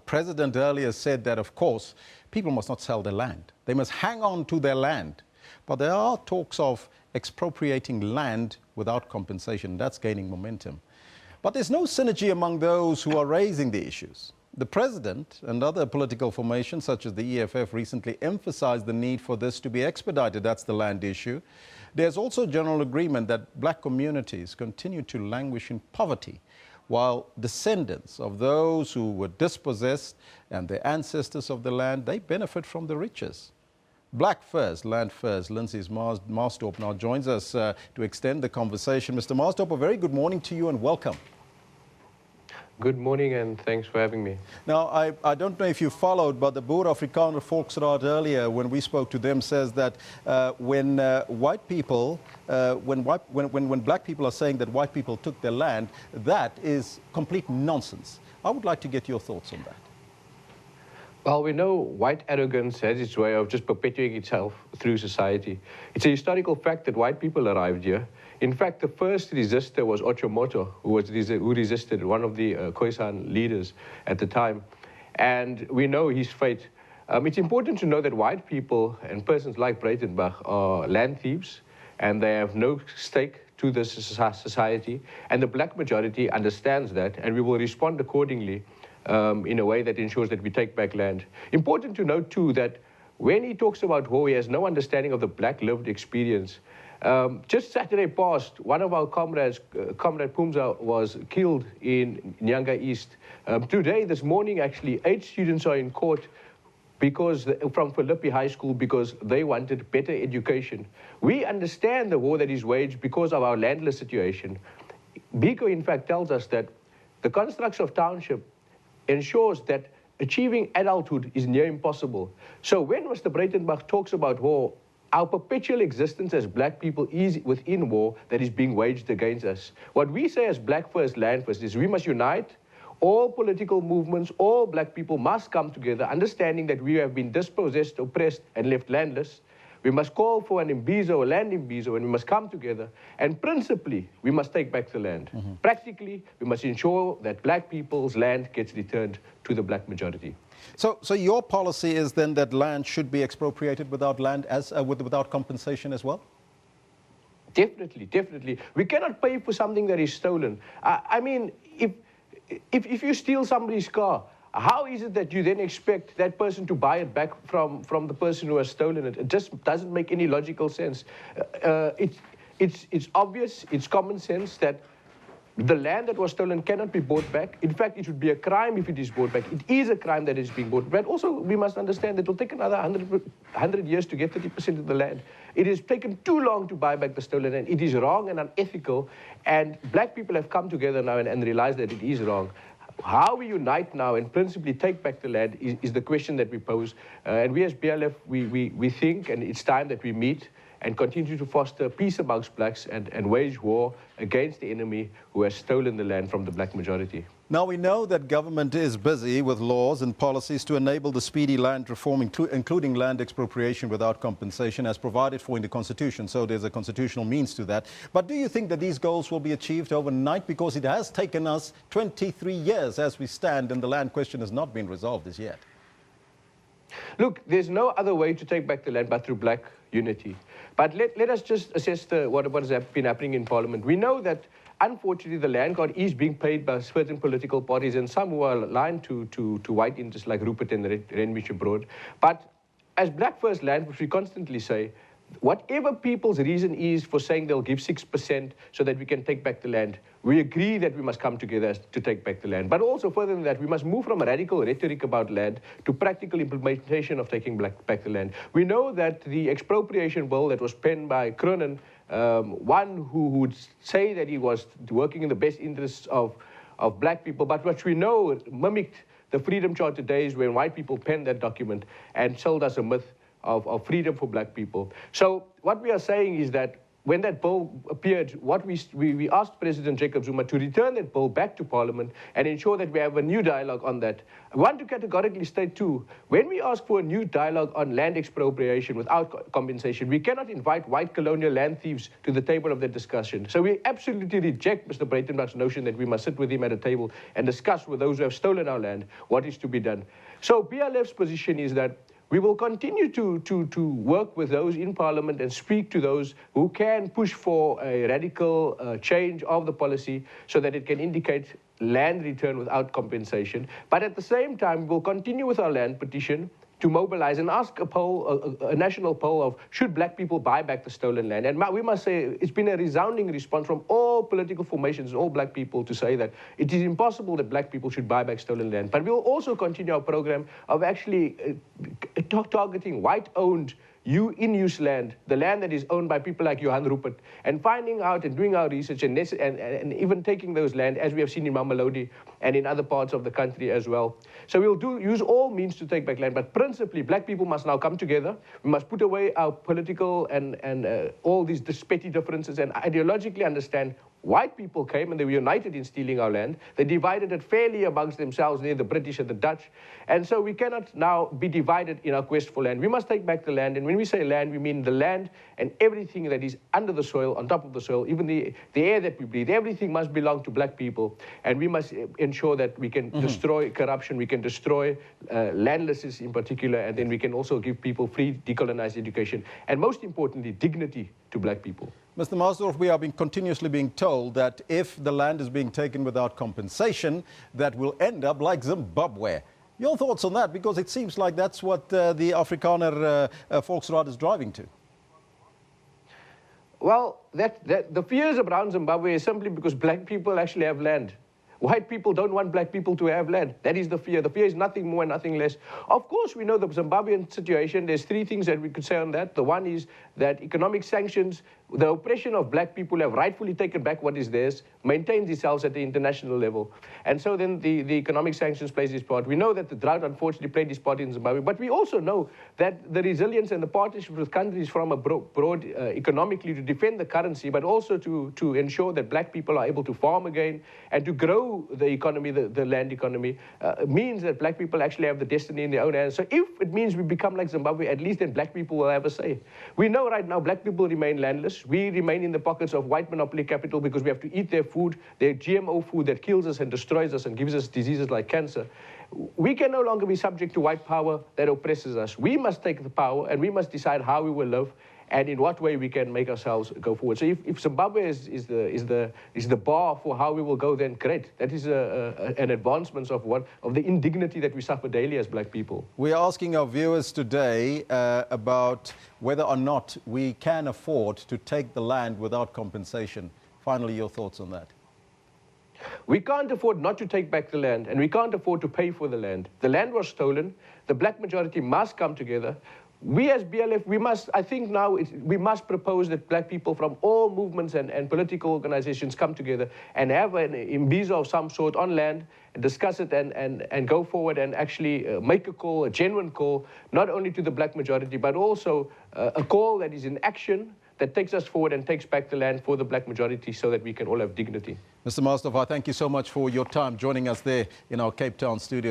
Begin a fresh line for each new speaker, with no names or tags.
president earlier said that, of course, people must not sell their land. They must hang on to their land. But there are talks of expropriating land without compensation. That's gaining momentum. But there's no synergy among those who are raising the issues. The president and other political formations, such as the EFF, recently emphasized the need for this to be expedited. That's the land issue. There's also general agreement that black communities continue to languish in poverty, while descendants of those who were dispossessed and the ancestors of the land, they benefit from the riches. Black first, land first. Lindsey's Maasdorp now joins us to extend the conversation. Mr. Maasdorp, a very good morning to you and welcome.
Good morning and thanks for having me.
Now, I don't know if you followed, but the Boer Afrikaner Volksraad earlier, when we spoke to them, says that when black people are saying that white people took their land, that is complete nonsense. I would like to get your thoughts on that.
Well, we know white arrogance has its way of just perpetuating itself through society. It's a historical fact that white people arrived here. In fact, the first resistor was Ochomoto, who resisted, one of the Khoisan leaders at the time. And we know his fate. It's important to know that white people and persons like Breitenbach are land thieves, and they have no stake to this society. And the black majority understands that, and we will respond accordingly in a way that ensures that we take back land. Important to note, too, that when he talks about war, he has no understanding of the black lived experience. Just Saturday past, one of our comrades, Comrade Pumza, was killed in Nyanga East. Today, this morning, actually, 8 students are in court from Philippi High School because they wanted better education. We understand the war that is waged because of our landless situation. Biko, in fact, tells us that the construction of township ensures that achieving adulthood is near impossible. So when Mr. Breitenbach talks about war, our perpetual existence as black people is within war that is being waged against us. What we say as black first, land first is we must unite. All political movements, all black people must come together, understanding that we have been dispossessed, oppressed, and left landless. We must call for an imbizo, a land imbizo, and we must come together. And principally, we must take back the land. Practically, we must ensure that black people's land gets returned to the black majority.
So your policy is then that land should be expropriated without without compensation as well?
Definitely, definitely. We cannot pay for something that is stolen. I mean, if you steal somebody's car, how is it that you then expect that person to buy it back from the person who has stolen it? It just doesn't make any logical sense. It's obvious, it's common sense that the land that was stolen cannot be bought back. In fact, it would be a crime if it is bought back. It is a crime that is being bought back. Also, we must understand that it will take another 100 years to get 30% of the land. It has taken too long to buy back the stolen land. It is wrong and unethical, and black people have come together now and realized that it is wrong. How we unite now and principally take back the land is the question that we pose. And we as BLF, we think, and it's time that we meet and continue to foster peace amongst blacks and wage war against the enemy who has stolen the land from the black majority.
Now, we know that government is busy with laws and policies to enable the speedy land reform, including land expropriation without compensation, as provided for in the Constitution. So there's a constitutional means to that. But do you think that these goals will be achieved overnight? Because it has taken us 23 years as we stand, and the land question has not been resolved as yet.
Look, there's no other way to take back the land but through black unity. But let us just assess what has been happening in Parliament. We know that, unfortunately, the land court is being paid by certain political parties and some who are aligned to white interests like Rupert and Renwick abroad. But as black first land, which we constantly say, whatever people's reason is for saying they'll give 6% so that we can take back the land, we agree that we must come together to take back the land. But also, further than that, we must move from a radical rhetoric about land to practical implementation of taking back the land. We know that the expropriation bill that was penned by Cronin, one who would say that he was working in the best interests of black people, but which we know mimicked the Freedom Charter days when white people penned that document and sold us a myth of freedom for black people. So what we are saying is that when that bill appeared, what we asked President Jacob Zuma to return that bill back to Parliament and ensure that we have a new dialogue on that. I want to categorically state too, when we ask for a new dialogue on land expropriation without compensation, we cannot invite white colonial land thieves to the table of the discussion. So we absolutely reject Mr. Breitenbach's notion that we must sit with him at a table and discuss with those who have stolen our land what is to be done. So BLF's position is that we will continue to work with those in Parliament and speak to those who can push for a radical change of the policy so that it can indicate land return without compensation. But at the same time, we'll continue with our land petition to mobilize and ask a national poll of should black people buy back the stolen land. And we must say it's been a resounding response from all political formations, all black people, to say that it is impossible that black people should buy back stolen land. But we'll also continue our program of actually targeting white-owned in-use land, the land that is owned by people like Johan Rupert, and finding out and doing our research and even taking those land, as we have seen in Mamelodi and in other parts of the country as well. So we'll use all means to take back land, but principally, black people must now come together. We must put away our political and all these petty differences and ideologically understand white people came and they were united in stealing our land. They divided it fairly amongst themselves, the British and the Dutch. And so we cannot now be divided in our quest for land. We must take back the land. And when we say land, we mean the land and everything that is under the soil, on top of the soil, even the air that we breathe. Everything must belong to black people. And we must ensure that we can destroy corruption, we can destroy landlessness in particular, and then we can also give people free decolonized education. And most importantly, dignity to black people.
Mr. Maasdorp, we are continuously being told that if the land is being taken without compensation, that will end up like Zimbabwe. Your thoughts on that? Because it seems like that's what the Afrikaner Volksraad is driving to.
Well, the fears around Zimbabwe is simply because black people actually have land. White people don't want black people to have land. That is the fear. The fear is nothing more, nothing less. Of course, we know the Zimbabwean situation. There's three things that we could say on that. The one is that economic sanctions, the oppression of black people have rightfully taken back what is theirs, maintains itself at the international level. And so then the economic sanctions plays its part. We know that the drought unfortunately played its part in Zimbabwe, but we also know that the resilience and the partnership with countries from abroad economically to defend the currency, but also to ensure that black people are able to farm again and to grow the economy, the land economy, means that black people actually have the destiny in their own hands. So if it means we become like Zimbabwe, at least then black people will have a say. We know right now black people remain landless. We remain in the pockets of white monopoly capital because we have to eat their food, their GMO food that kills us and destroys us and gives us diseases like cancer. We can no longer be subject to white power that oppresses us. We must take the power and we must decide how we will live and in what way we can make ourselves go forward. So if Zimbabwe is the bar for how we will go, then great. That is an advancement of the indignity that we suffer daily as black people.
We're asking our viewers today about whether or not we can afford to take the land without compensation. Finally, your thoughts on that.
We can't afford not to take back the land, and we can't afford to pay for the land. The land was stolen. The black majority must come together. We as BLF, we must propose that black people from all movements and political organizations come together and have an imbizo of some sort on land, and discuss it and go forward and actually make a call, a genuine call, not only to the black majority, but also a call that is in action, that takes us forward and takes back the land for the black majority so that we can all have dignity.
Mr. Maasdorp, I thank you so much for your time joining us there in our Cape Town studio.